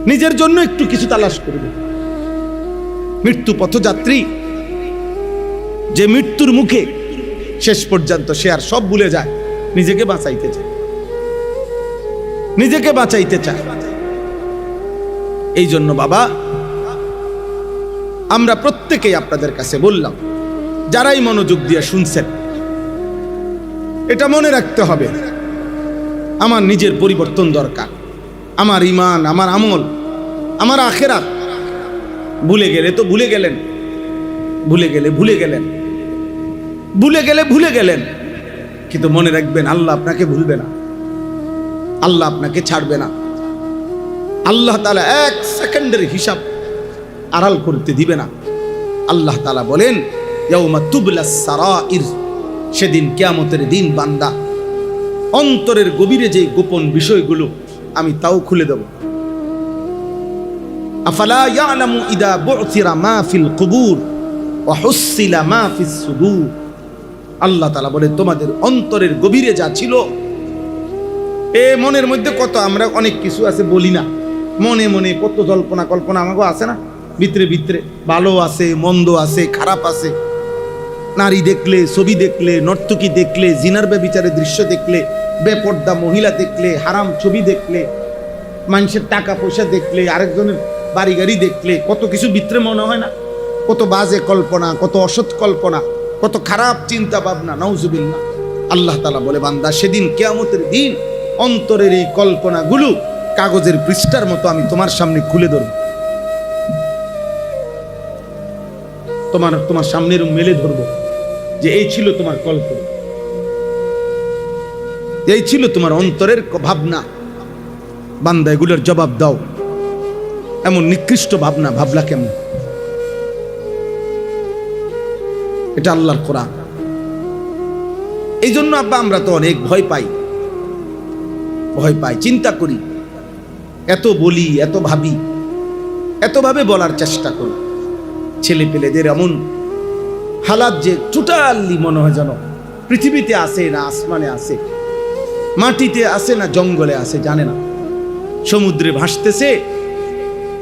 নিজের জন্য একটু কিছু তালাশ করবে। মৃত্যু পথযাত্রী যে মৃত্যুর মুখে শেষ পর্যন্ত সে আর সব ভুলে যায়, নিজেকে বাঁচাইতে চায়, নিজেকে বাঁচাইতে চায়। এই জন্য বাবা, আমরা প্রত্যেকেই আপনাদের কাছে বললাম, যারাই মনোযোগ দিয়ে শুনছেন, এটা মনে রাখতে হবে, আমার নিজের পরিবর্তন দরকার। আমার ঈমান, আমার আমল, আমার আখিরাত ভুলে গেলে তো ভুলে গেলেন, ভুলে গেলে ভুলে গেলেন, ভুলে গেলে ভুলে গেলেন, কিন্তু মনে রাখবেন আল্লাহ আপনাকে ভুলবে না, আল্লাহ আপনাকে ছাড়বে না। আল্লাহ তাআলা এক সেকেন্ডের হিসাব আড়াল করতে দিবে না। আল্লাহ তাআলা বলেন, ইয়াউমা তুবলাস সারাইর, সেদিন কিয়ামতের দিন বান্দা অন্তরের গভীরে যে গোপন বিষয়গুলো আমি তাও খুলে দেব। আফালা ইয়ালামু ইদা বু'থিরা মা ফিল কুবুর ওয়া হুসিলা মা ফিস সুদূর। আল্লাহ তাআলা বলেন, তোমাদের অন্তরের গভীরে যা ছিল, এ মনের মধ্যে কত আমরা অনেক কিছু আছে বলি না, মনে মনে কত জল্পনা কল্পনা আমাগো আছে না, ভিতরে ভিতরে ভালো আছে, মন্দ আছে, খারাপ আছে। নারী দেখলে, ছবি দেখলে, নর্তকী দেখলে, জিনার ব্যভিচারের দৃশ্য দেখলে, বেপর্দা মহিলা দেখলে, হারাম ছবি দেখলে, মানুষের টাকা পয়সা দেখলে, আরেকজনের বাড়ি গাড়ি দেখলে, কত কিছু ভিতরে মনে হয় না, কত বাজে কল্পনা, কত অসৎ কল্পনা, কত খারাপ চিন্তা ভাবনা, নাউজুবিল্লাহ। আল্লাহ তাআলা বলে, বান্দা সেদিন কিয়ামতের দিন অন্তরের এই কল্পনাগুলো কাগজের পৃষ্ঠার মতো আমি তোমার সামনে খুলে ধরব, তোমার সামনে মেলে ধরবো যে এই ছিল তোমার কল্পনা, এই ছিল তোমার অন্তরের ভাবনা। বান্দা এগুলোর জবাব দাও। এমন নিকৃষ্ট ভাবনা ভাবলা কেমন? এটা আল্লাহর কোরআন। এই জন্য আব্বা আমরা তো অনেক ভয় পাই, চিন্তা করি, এত বলি, এত ভাবি, এতভাবে বলার চেষ্টা করি। ছেলে পেলেদের এমন হালাত যে টোটালি মনে হয় যেন পৃথিবীতে আসে না আসমানে আসে, মাটিতে আসে না জঙ্গলে আসে, জানে না সমুদ্রে ভাসতেছে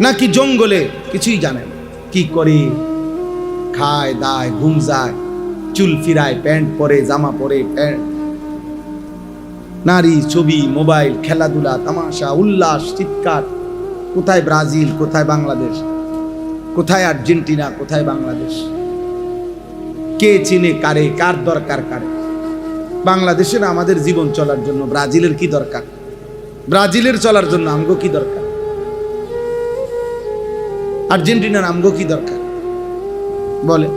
নাকি জঙ্গলে, কিছুই জানে না। কি করে খায় দায়, ঘুম যায়, চুল ফিরায়, প্যান্ট পরে, জামা পরে, প্যান্ট, নারী, ছবি, মোবাইল, খেলাধুলা, তামাশা, উল্লাস, চিৎকার। কোথায় ব্রাজিল, কোথায় বাংলাদেশ, কোথায় আর্জেন্টিনা, কোথায় বাংলাদেশ? কে চিনে কারে, কার দরকার কারে? বাংলাদেশের আমাদের জীবন চলার জন্য ব্রাজিলের কি দরকার? ব্রাজিলের চলার জন্য আমগো কি দরকার? আর্জেন্টিনার আমগো কি দরকার বলে?